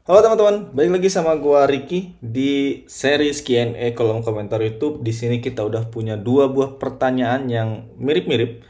Halo teman-teman, balik lagi sama gua Ricky di series Q&A kolom komentar YouTube. Di sini kita udah punya dua buah pertanyaan yang mirip-mirip.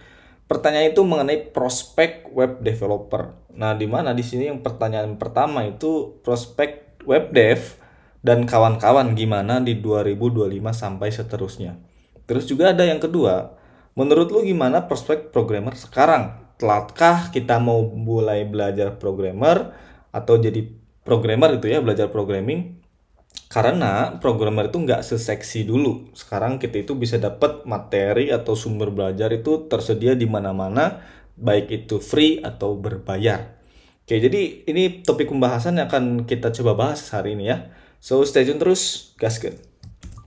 Pertanyaan itu mengenai prospek web developer. Nah, di mana di sini yang pertanyaan pertama itu prospek web dev dan kawan-kawan gimana di 2025 sampai seterusnya. Terus juga ada yang kedua, menurut lu gimana prospek programmer sekarang? Telatkah kita mau mulai belajar programmer atau jadi programmer gitu ya, belajar programming? Karena programmer itu nggak seseksi dulu. Sekarang kita itu bisa dapat materi atau sumber belajar itu tersedia di mana-mana, baik itu free atau berbayar. Oke, jadi ini topik pembahasan yang akan kita coba bahas hari ini ya. So, stay tune terus, gaskeun.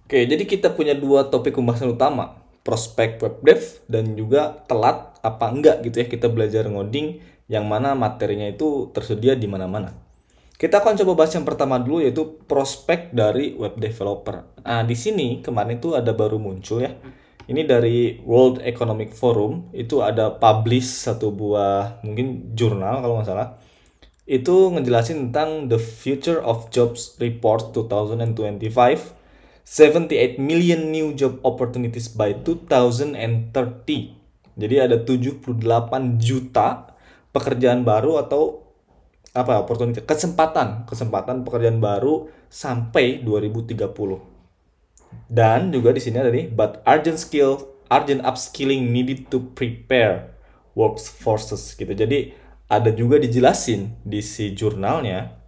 Oke, jadi kita punya dua topik pembahasan utama, prospek web dev dan juga telat apa enggak gitu ya kita belajar ngoding yang mana materinya itu tersedia di mana-mana. Kita akan coba bahas yang pertama dulu yaitu prospek dari web developer. Nah, di sini kemarin itu ada baru muncul ya. Ini dari World Economic Forum, itu ada publish satu buah mungkin jurnal kalau nggak salah. Itu ngejelasin tentang The Future of Jobs Report 2025, 78 million new job opportunities by 2030. Jadi ada 78 juta pekerjaan baru atau apa opportunity kesempatan pekerjaan baru sampai 2030. Dan juga di sini ada nih, but urgent upskilling needed to prepare workforces gitu. Jadi ada juga dijelasin di si jurnalnya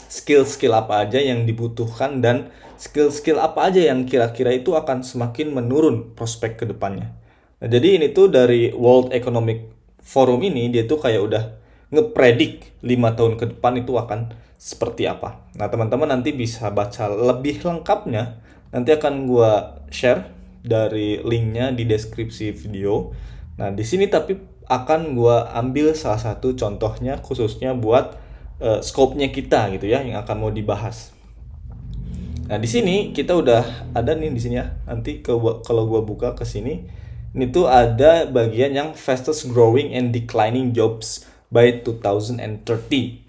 skill-skill apa aja yang dibutuhkan dan skill-skill apa aja yang kira-kira itu akan semakin menurun prospek ke depannya. Nah, jadi ini tuh dari World Economic Forum ini dia tuh kayak udah ngepredik 5 tahun ke depan itu akan seperti apa. Nah, teman-teman nanti bisa baca lebih lengkapnya. Nanti akan gua share dari linknya di deskripsi video. Nah, di sini tapi akan gua ambil salah satu contohnya khususnya buat scope-nya kita gitu ya yang akan mau dibahas. Nah, di sini kita udah ada nih di sini ya. Nanti kalau gua buka ke sini, ini tuh ada bagian yang fastest growing and declining jobs by 2030.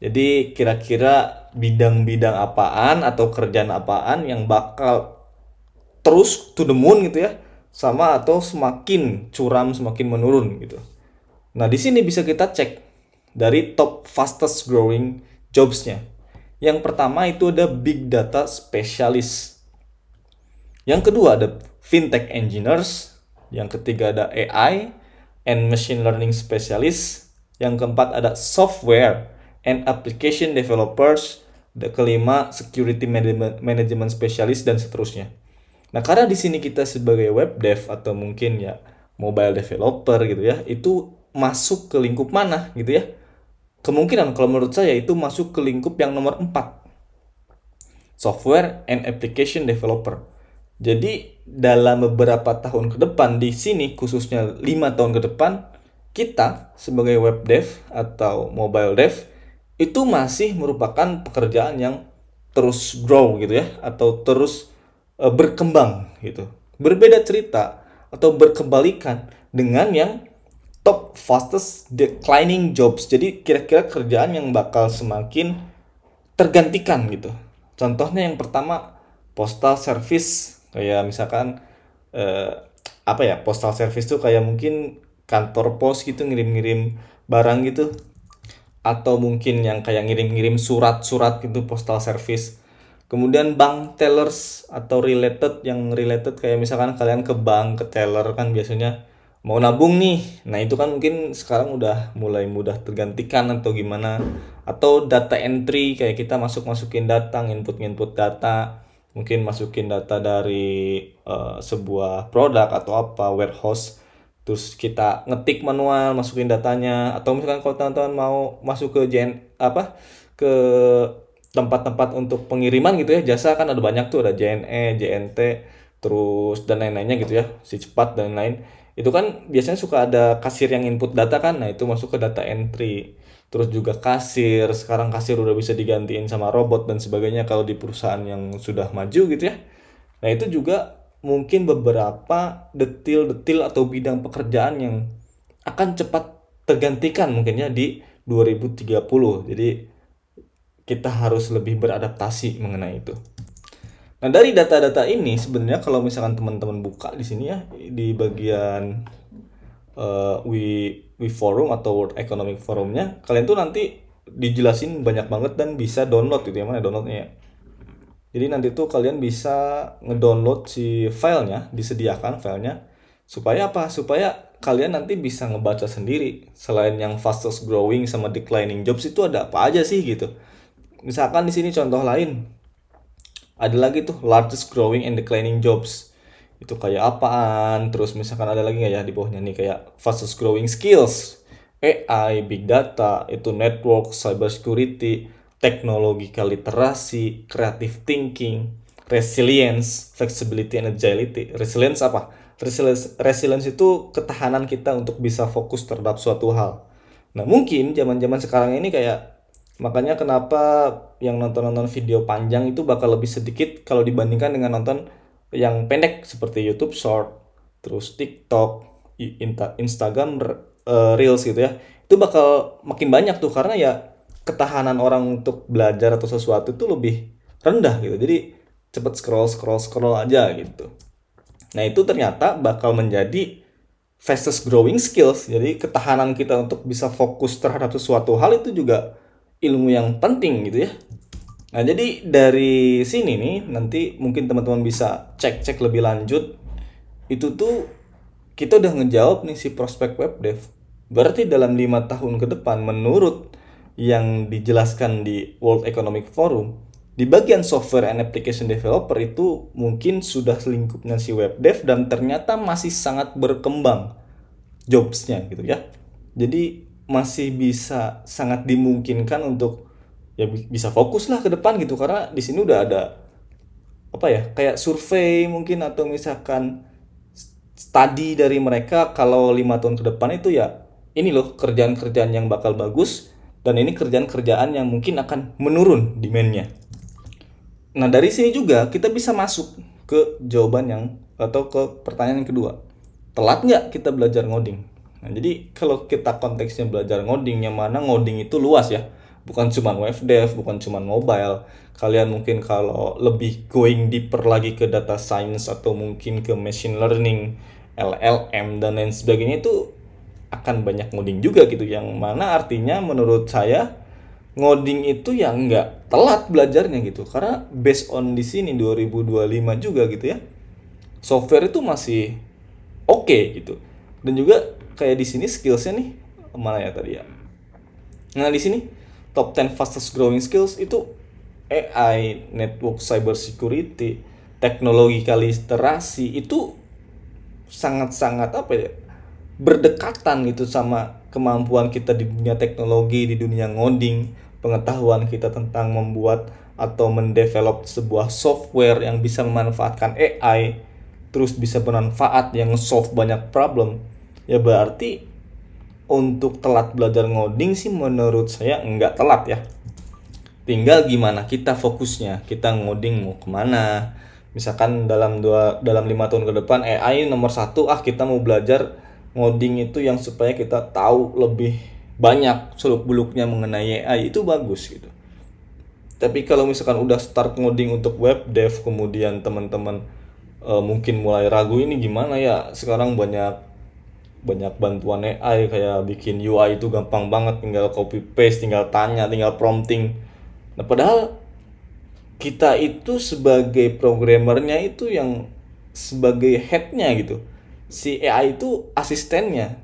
Jadi kira-kira bidang-bidang apaan atau kerjaan apaan yang bakal terus to the moon gitu ya, sama atau semakin curam, semakin menurun gitu. Nah, di sini bisa kita cek dari top fastest growing jobs-nya. Yang pertama itu ada big data specialist. Yang kedua ada fintech engineers. Yang ketiga ada AI and machine learning specialist. Yang keempat ada software and application developers. The kelima security management specialist dan seterusnya. Nah, karena di sini kita sebagai web dev atau mungkin ya mobile developer gitu ya, itu masuk ke lingkup mana gitu ya? Kemungkinan kalau menurut saya itu masuk ke lingkup yang nomor 4, software and application developer. Jadi dalam beberapa tahun ke depan di sini khususnya 5 tahun ke depan kita sebagai web dev atau mobile dev itu masih merupakan pekerjaan yang terus grow gitu ya atau terus berkembang gitu. Berbeda cerita atau berkebalikan dengan yang top fastest declining jobs. Jadi kira-kira kerjaan yang bakal semakin tergantikan gitu. Contohnya yang pertama postal service, kayak misalkan eh, apa ya, postal service tuh kayak mungkin kantor pos gitu ngirim-ngirim barang gitu, atau mungkin yang kayak ngirim-ngirim surat-surat gitu, postal service. Kemudian bank tellers atau related kayak misalkan kalian ke bank, ke teller kan biasanya mau nabung nih. Nah, itu kan mungkin sekarang udah mulai mudah tergantikan atau gimana. Atau data entry kayak kita masuk-masukin data, input data, mungkin masukin data dari sebuah produk atau apa, warehouse. Terus kita ngetik manual, masukin datanya, atau misalkan kalau teman-teman mau masuk ke ke tempat-tempat untuk pengiriman gitu ya, jasa kan ada banyak tuh, ada JNE, JNT, terus dan lain-lainnya gitu ya, si cepat dan lain-lain. Itu kan biasanya suka ada kasir yang input data kan, nah itu masuk ke data entry. Terus juga kasir, sekarang kasir udah bisa digantiin sama robot dan sebagainya kalau di perusahaan yang sudah maju gitu ya. Nah, itu juga mungkin beberapa detil-detil atau bidang pekerjaan yang akan cepat tergantikan mungkinnya di 2030. Jadi kita harus lebih beradaptasi mengenai itu. Nah, dari data-data ini sebenarnya kalau misalkan teman-teman buka di sini ya, di bagian We Forum atau World Economic Forumnya, kalian tuh nanti dijelasin banyak banget dan bisa download gitu ya, mana downloadnya ya. Jadi nanti tuh kalian bisa ngedownload si filenya, disediakan filenya, supaya apa? Supaya kalian nanti bisa ngebaca sendiri. Selain yang fastest growing sama declining jobs itu ada apa aja sih gitu. Misalkan di sini contoh lain, ada lagi tuh largest growing and declining jobs. Itu kayak apaan? Terus misalkan ada lagi nggak ya di bawahnya nih kayak fastest growing skills, AI, big data, itu network, cybersecurity, technological literasi, creative thinking, resilience, flexibility and agility. Resilience apa? Resilience itu ketahanan kita untuk bisa fokus terhadap suatu hal. Nah, mungkin zaman-zaman sekarang ini kayak makanya kenapa yang nonton-nonton video panjang itu bakal lebih sedikit kalau dibandingkan dengan nonton yang pendek seperti YouTube Short, terus TikTok, Instagram Reels gitu ya. Itu bakal makin banyak tuh karena ya ketahanan orang untuk belajar atau sesuatu itu lebih rendah gitu. Jadi cepet scroll aja gitu. Nah, itu ternyata bakal menjadi fastest growing skills. Jadi ketahanan kita untuk bisa fokus terhadap sesuatu hal itu juga ilmu yang penting gitu ya. Nah, jadi dari sini nih nanti mungkin teman-teman bisa cek-cek lebih lanjut. Itu tuh kita udah ngejawab nih si prospek web dev. Berarti dalam 5 tahun ke depan menurut yang dijelaskan di World Economic Forum, di bagian software and application developer itu mungkin sudah selingkupnya si web dev dan ternyata masih sangat berkembang jobsnya gitu ya. Jadi masih bisa sangat dimungkinkan untuk ya bisa fokus lah ke depan gitu karena di sini udah ada apa ya kayak survei mungkin atau misalkan study dari mereka kalau 5 tahun ke depan itu ya ini loh kerjaan-kerjaan yang bakal bagus dan ini kerjaan-kerjaan yang mungkin akan menurun demand-nya. Nah, dari sini juga kita bisa masuk ke jawaban yang atau ke pertanyaan yang kedua. Telat nggak kita belajar ngoding? Nah, jadi kalau kita konteksnya belajar ngoding, yang mana ngoding itu luas ya. Bukan cuma web dev, bukan cuma mobile. Kalian mungkin kalau lebih going deeper lagi ke data science atau mungkin ke machine learning, LLM, dan lain sebagainya itu akan banyak ngoding juga gitu. Yang mana artinya menurut saya ngoding itu ya nggak telat belajarnya gitu karena based on di sini 2025 juga gitu ya software itu masih oke gitu dan juga kayak di sini skillsnya nih mana ya tadi ya. Nah, di sini top 10 fastest growing skills itu AI, network, cybersecurity, teknologi literasi itu sangat-sangat apa ya berdekatan gitu sama kemampuan kita di dunia teknologi, di dunia ngoding, pengetahuan kita tentang membuat atau mendevelop sebuah software yang bisa memanfaatkan AI, terus bisa bermanfaat yang solve banyak problem. Ya berarti untuk telat belajar ngoding sih menurut saya enggak telat ya. Tinggal gimana kita fokusnya, kita ngoding mau kemana. Misalkan dalam 5 tahun ke depan AI nomor 1, kita mau belajar ngoding itu yang supaya kita tahu lebih banyak seluk-beluknya mengenai AI itu bagus gitu. Tapi kalau misalkan udah start ngoding untuk web dev kemudian teman-teman mungkin mulai ragu ini gimana ya sekarang banyak bantuan AI kayak bikin UI itu gampang banget tinggal copy paste, tinggal tanya, tinggal prompting. Nah, padahal kita itu sebagai programmernya itu yang sebagai headnya gitu. Si AI itu asistennya.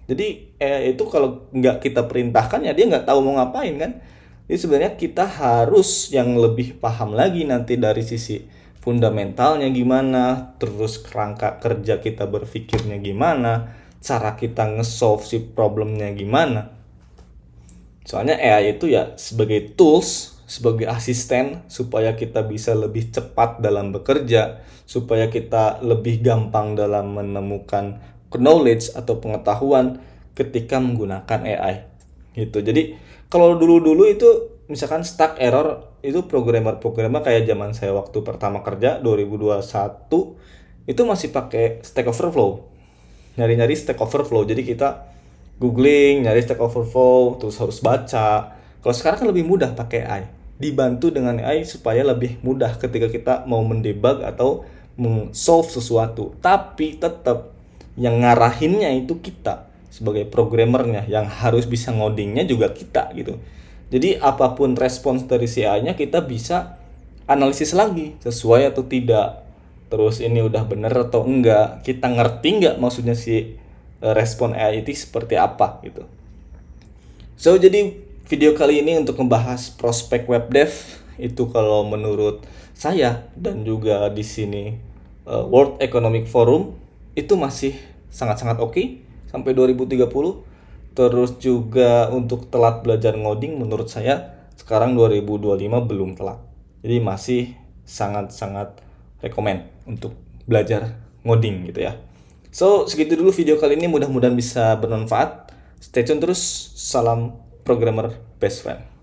Jadi AI itu kalau nggak kita perintahkan ya dia nggak tahu mau ngapain kan. Jadi sebenarnya kita harus yang lebih paham lagi nanti dari sisi fundamentalnya gimana, terus kerangka kerja kita berpikirnya gimana, cara kita nge-solve si problemnya gimana. Soalnya AI itu ya sebagai tools, sebagai asisten supaya kita bisa lebih cepat dalam bekerja, supaya kita lebih gampang dalam menemukan knowledge atau pengetahuan ketika menggunakan AI. Gitu. Jadi kalau dulu-dulu itu misalkan stuck error itu programmer kayak zaman saya waktu pertama kerja 2021 itu masih pakai Stack Overflow. Nyari-nyari Stack Overflow. Jadi kita googling, nyari Stack Overflow, terus harus baca, Kalau sekarang kan lebih mudah pakai AI, dibantu dengan AI supaya lebih mudah ketika kita mau mendebug atau solve sesuatu. Tapi tetap yang ngarahinnya itu kita sebagai programmernya, yang harus bisa ngodingnya juga kita gitu. Jadi apapun respons dari si AI-nya kita bisa analisis lagi sesuai atau tidak. Terus ini udah bener atau enggak? Kita ngerti nggak maksudnya si respon AI itu seperti apa gitu. So, jadi video kali ini untuk membahas prospek web dev itu kalau menurut saya dan juga di sini World Economic Forum itu masih sangat-sangat oke sampai 2030. Terus juga untuk telat belajar ngoding menurut saya sekarang 2025 belum telat. Jadi masih sangat-sangat rekomen untuk belajar ngoding gitu ya. So, segitu dulu video kali ini, mudah-mudahan bisa bermanfaat. Stay tune terus, salam programmer best friend.